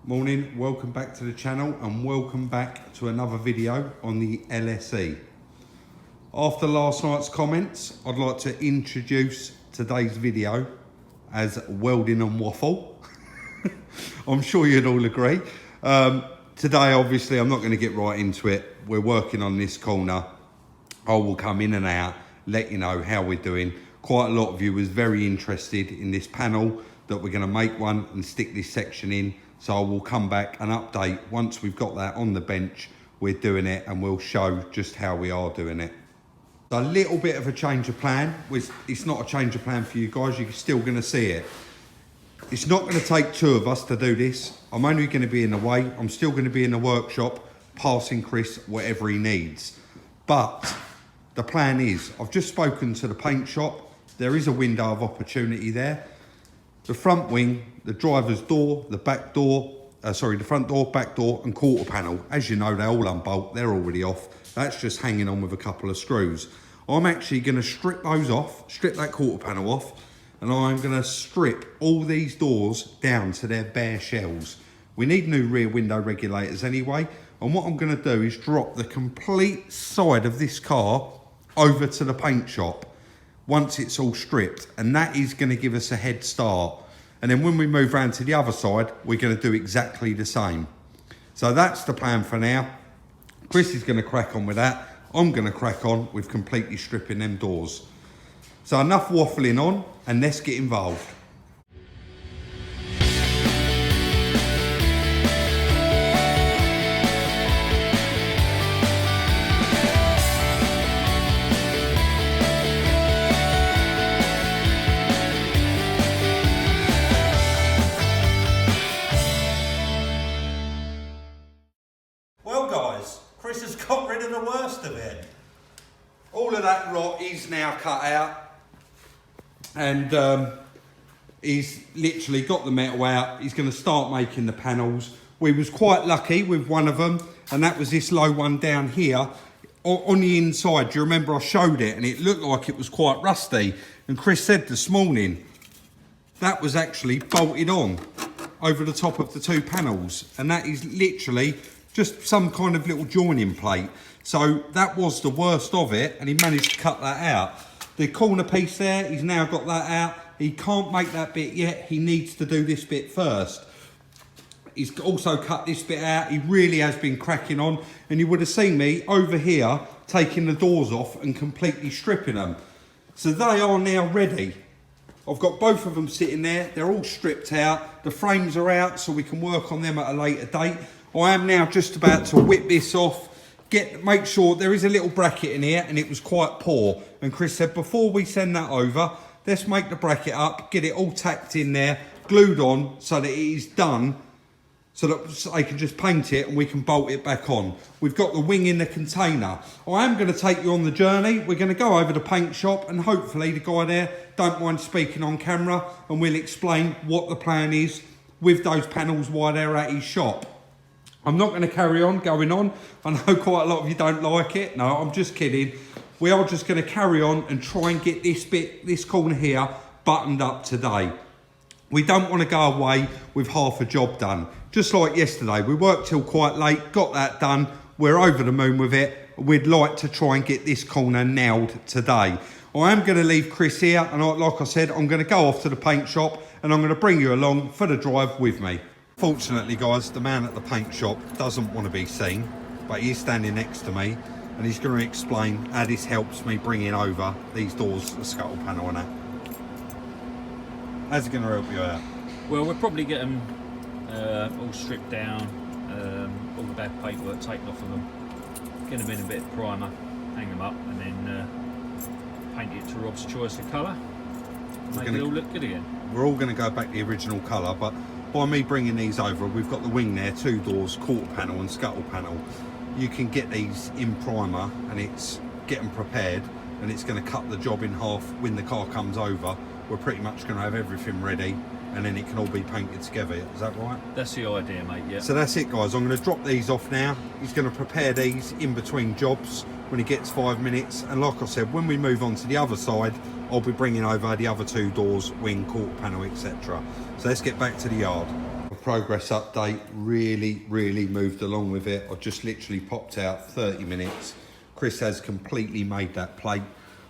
Morning, welcome back to the channel and welcome back to another video on the LSE. After last night's comments, I'd like to introduce today's video as Welding and Waffle. I'm sure you'd all agree. Today, obviously, I'm not going to get right into it. We're working on this corner. I will come in and out, let you know how we're doing. Quite a lot of you was very interested in this panel that we're going to make one and stick this section in. So I will come back and update once we've got that on the bench. We're doing it and we'll show just how we are doing it. A little bit of a change of plan. It's not a change of plan for you guys. You're still going to see it. It's not going to take two of us to do this. I'm only going to be in the way. I'm still going to be in the workshop, passing Chris whatever he needs. But the plan is, I've just spoken to the paint shop. There is a window of opportunity there. The front wing, the driver's door, the back door, the front door, back door and quarter panel. As you know, they all unbolt, they're already off. That's just hanging on with a couple of screws. I'm actually gonna strip those off, strip that quarter panel off, and I'm gonna strip all these doors down to their bare shells. We need new rear window regulators anyway, and what I'm gonna do is drop the complete side of this car over to the paint shop once it's all stripped, and that is going to give us a head start. And then when we move around to the other side, we're going to do exactly the same. So that's the plan for now. Chris is going to crack on with that. I'm going to crack on with completely stripping them doors. So enough waffling on, and let's get involved. Chris has got rid of the worst of it. All of that rot is now cut out, and he's literally got the metal out. He's going to start making the panels. We was quite lucky with one of them, and that was this low one down here on the inside. Do you remember I showed it and it looked like it was quite rusty, and Chris said this morning that was actually bolted on over the top of the two panels, and that is literally just some kind of little joining plate. So that was the worst of it, and he managed to cut that out. The corner piece there, he's now got that out. He can't make that bit yet. He needs to do this bit first. He's also cut this bit out. He really has been cracking on, and you would have seen me over here taking the doors off and completely stripping them. So they are now ready. I've got both of them sitting there. They're all stripped out. The frames are out, so we can work on them at a later date. I am now just about to whip this off, make sure there is a little bracket in here, and it was quite poor. And Chris said, before we send that over, let's make the bracket up, get it all tacked in there, glued on so that it is done, so that they can just paint it and we can bolt it back on. We've got the wing in the container. I am going to take you on the journey. We're going to go over the paint shop, and hopefully the guy there don't mind speaking on camera, and we'll explain what the plan is with those panels while they're at his shop. I'm not going to carry on going on. I know quite a lot of you don't like it. No, I'm just kidding. We are just going to carry on and try and get this corner here buttoned up today. We don't want to go away with half a job done. Just like yesterday, we worked till quite late, got that done. We're over the moon with it. We'd like to try and get this corner nailed today. I am going to leave Chris here, and like I said, I'm going to go off to the paint shop, and I'm going to bring you along for the drive with me. Fortunately, guys, the man at the paint shop doesn't want to be seen, but he's standing next to me, and he's going to explain how this helps me bringing over these doors, the scuttle panel and that. How's it going to help you out? Well, we'll probably get them all stripped down, all the bad paintwork taken off of them, get them in a bit of primer, hang them up, and then paint it to Rob's choice of colour, make it all look good again. We're all going to go back to the original colour, but by me bringing these over, we've got the wing there, two doors, quarter panel and scuttle panel. You can get these in primer, and it's get them prepared, and it's going to cut the job in half when the car comes over. We're pretty much going to have everything ready, and then it can all be painted together. Is that right? That's the idea, mate, yeah. So that's it, guys. I'm going to drop these off now. He's going to prepare these in between jobs when he gets 5 minutes, and like I said, when we move on to the other side, I'll be bringing over the other two doors, wing, quarter panel, etc. So let's get back to the yard. I've progress update. Really moved along with it. I just literally popped out 30 minutes. Chris has completely made that plate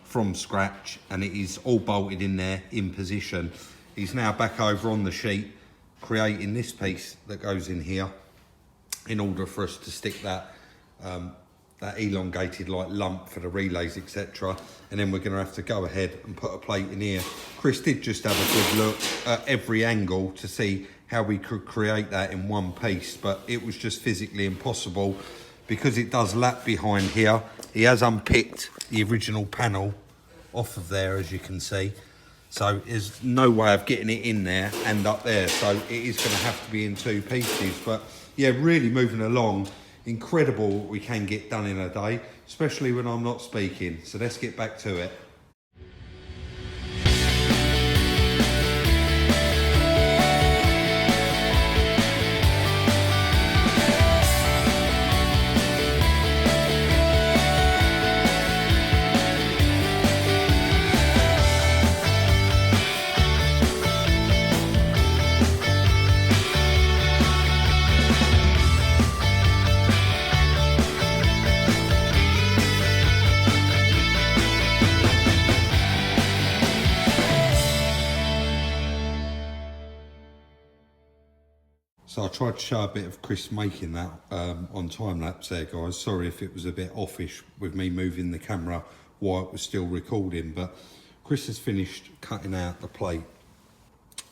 from scratch and it is all bolted in there in position. He's now back over on the sheet creating this piece that goes in here in order for us to stick that that elongated like lump for the relays, etc. And then we're going to have to go ahead and put a plate in here. Chris did just have a good look at every angle to see how we could create that in one piece, but it was just physically impossible because it does lap behind here. He has unpicked the original panel off of there, as you can see. So there's no way of getting it in there and up there. So it is going to have to be in two pieces. But yeah, really moving along. Incredible what we can get done in a day, especially when I'm not speaking. So let's get back to it. So I tried to show a bit of Chris making that on time lapse there, guys. Sorry if it was a bit offish with me moving the camera while it was still recording, but Chris has finished cutting out the plate.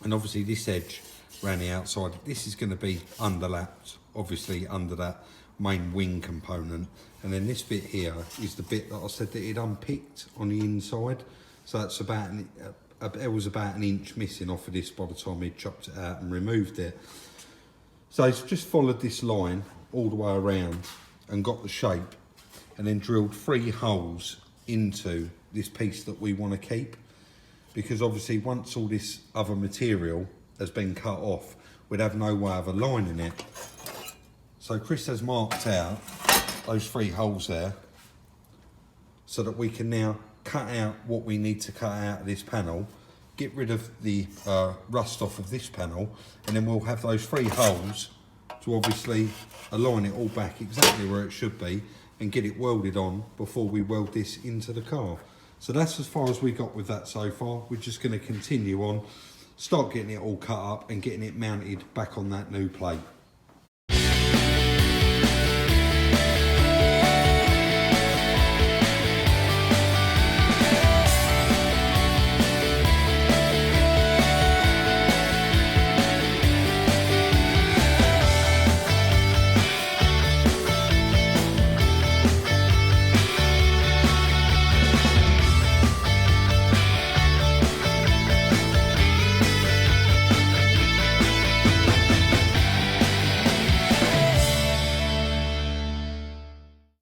And obviously this edge around the outside, this is going to be underlapped, obviously under that main wing component. And then this bit here is the bit that I said that it unpicked on the inside. So that's about, it was about 1 inch missing off of this by the time he chopped it out and removed it. So he's just followed this line all the way around and got the shape and then drilled 3 holes into this piece that we want to keep, because obviously once all this other material has been cut off, we'd have no way of aligning it. So Chris has marked out those 3 holes there so that we can now cut out what we need to cut out of this panel, get rid of the rust off of this panel, and then we'll have those 3 holes to obviously align it all back exactly where it should be and get it welded on before we weld this into the car. So that's as far as we got with that so far. We're just going to continue on, start getting it all cut up and getting it mounted back on that new plate.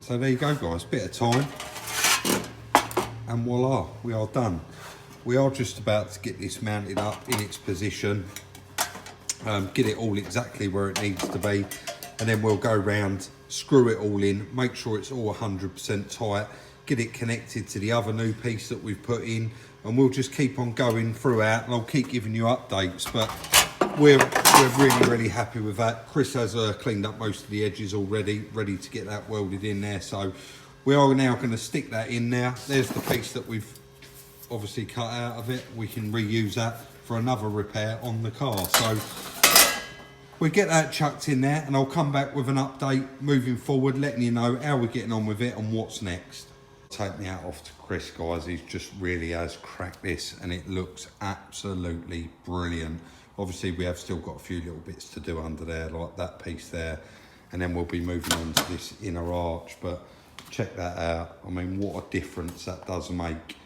So there you go, guys, bit of time and voila, we are done. We are just about to get this mounted up in its position, get it all exactly where it needs to be, and then we'll go round, screw it all in, make sure it's all 100% tight, get it connected to the other new piece that we've put in, and we'll just keep on going throughout, and I'll keep giving you updates. But we're really happy with that. Chris has cleaned up most of the edges already, ready to get that welded in there. So we are now going to stick that in there. There's the piece that we've obviously cut out of it. We can reuse that for another repair on the car. So we get that chucked in there, and I'll come back with an update moving forward, letting you know how we're getting on with it and what's next. Take me out off to Chris, guys. He just really has cracked this and it looks absolutely brilliant. Obviously we have still got a few little bits to do under there, like that piece there, and then we'll be moving on to this inner arch. But check that out. I mean, what a difference that does make.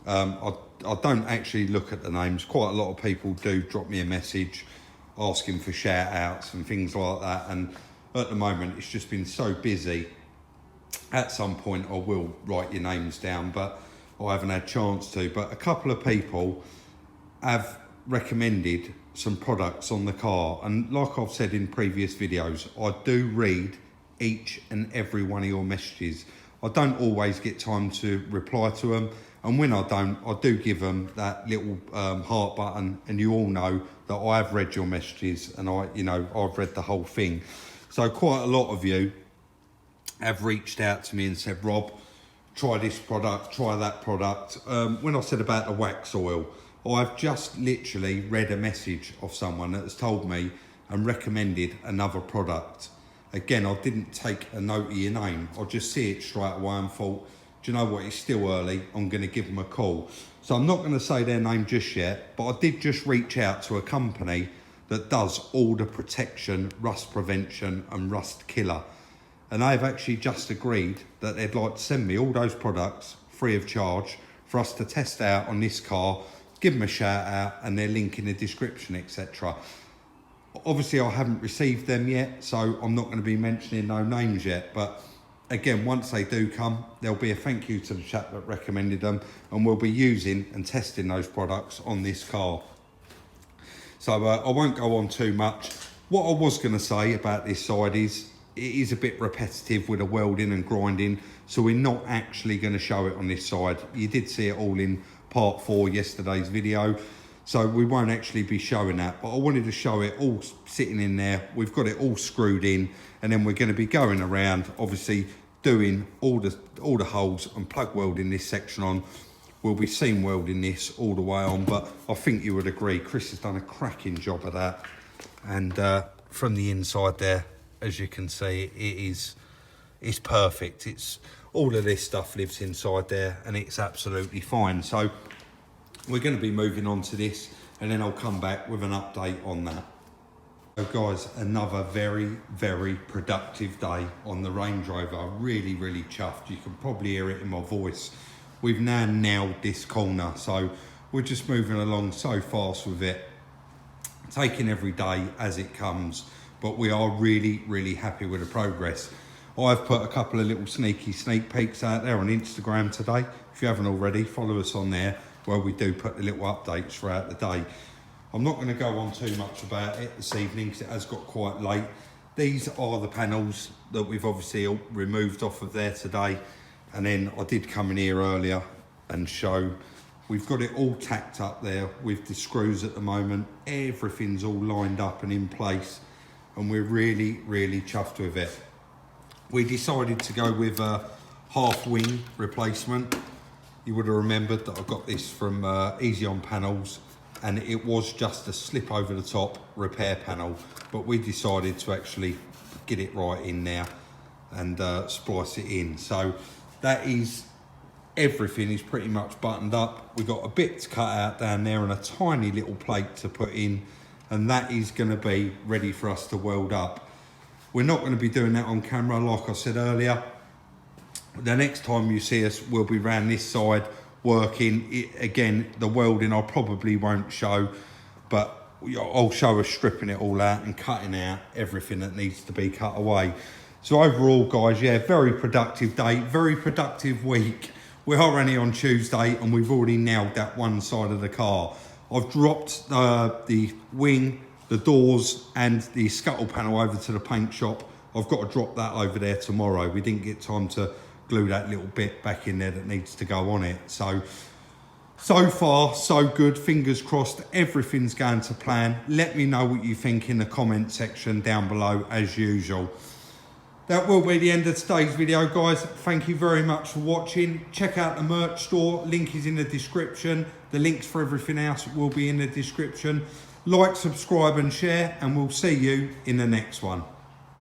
I don't actually look at the names. Quite a lot of people do drop me a message asking for shout outs and things like that, and at the moment it's just been so busy. At some point I will write your names down, but I haven't had a chance to. But a couple of people have recommended some products on the car, and like I've said in previous videos, I do read each and every one of your messages. I don't always get time to reply to them, And when I don't, I do give them that little heart button, and you all know that I have read your messages and I've read the whole thing. So quite a lot of you have reached out to me and said, Rob, try this product, try that product. When I said about the wax oil, I've just literally read a message of someone that has told me and recommended another product. Again, I didn't take a note of your name. I just see it straight away and thought, do you know what, it's still early, I'm going to give them a call. So I'm not going to say their name just yet, but I did just reach out to a company that does all the protection, rust prevention and rust killer. And they've actually just agreed that they'd like to send me all those products free of charge for us to test out on this car, give them a shout out and their link in the description, etc. Obviously I haven't received them yet, so I'm not going to be mentioning no names yet, but again, once they do come, there'll be a thank you to the chap that recommended them, and we'll be using and testing those products on this car. So I won't go on too much. What I was going to say about this side is, it is a bit repetitive with the welding and grinding, so we're not actually going to show it on this side. You did see it all in part 4 yesterday's video, so we won't actually be showing that, but I wanted to show it all sitting in there. We've got it all screwed in, and then we're going to be going around, obviously doing all the holes and plug welding this section on. We'll be seam welding this all the way on, but I think you would agree Chris has done a cracking job of that. And from the inside there, as you can see, it's perfect. It's all of this stuff lives inside there, and it's absolutely fine. So we're going to be moving on to this, and then I'll come back with an update on that. So guys, another very, very productive day on the Range Rover. Really, really chuffed. You can probably hear it in my voice. We've now nailed this corner, so we're just moving along so fast with it, taking every day as it comes, but we are really, really happy with the progress. I've put a couple of little sneak peeks out there on Instagram today. If you haven't already, follow us on there, where we do put the little updates throughout the day. I'm not going to go on too much about it this evening because it has got quite late. These are the panels that we've obviously removed off of there today. And then I did come in here earlier and show we've got it all tacked up there with the screws at the moment. Everything's all lined up and in place, and we're really, really chuffed with it. We decided to go with a half wing replacement. You would have remembered that I got this from Easy On Panels, and it was just a slip over the top repair panel, but we decided to actually get it right in there and splice it in. So that is, everything is pretty much buttoned up. We've got a bit to cut out down there and a tiny little plate to put in, and that is going to be ready for us to weld up. We're not going to be doing that on camera, like I said earlier. The next time you see us, we'll be round this side working. Again, the welding I probably won't show, but I'll show us stripping it all out and cutting out everything that needs to be cut away. So overall, guys, yeah, very productive day, very productive week. We are only on Tuesday and we've already nailed that one side of the car. I've dropped the wing, the doors and the scuttle panel over to the paint shop. I've got to drop that over there tomorrow. We didn't get time to glue that little bit back in there that needs to go on it. So far, so good. Fingers crossed, everything's going to plan. Let me know what you think in the comment section down below as usual. That will be the end of today's video, guys. Thank you very much for watching. Check out the merch store. Link is in the description. The links for everything else will be in the description. Like, subscribe and share, and we'll see you in the next one.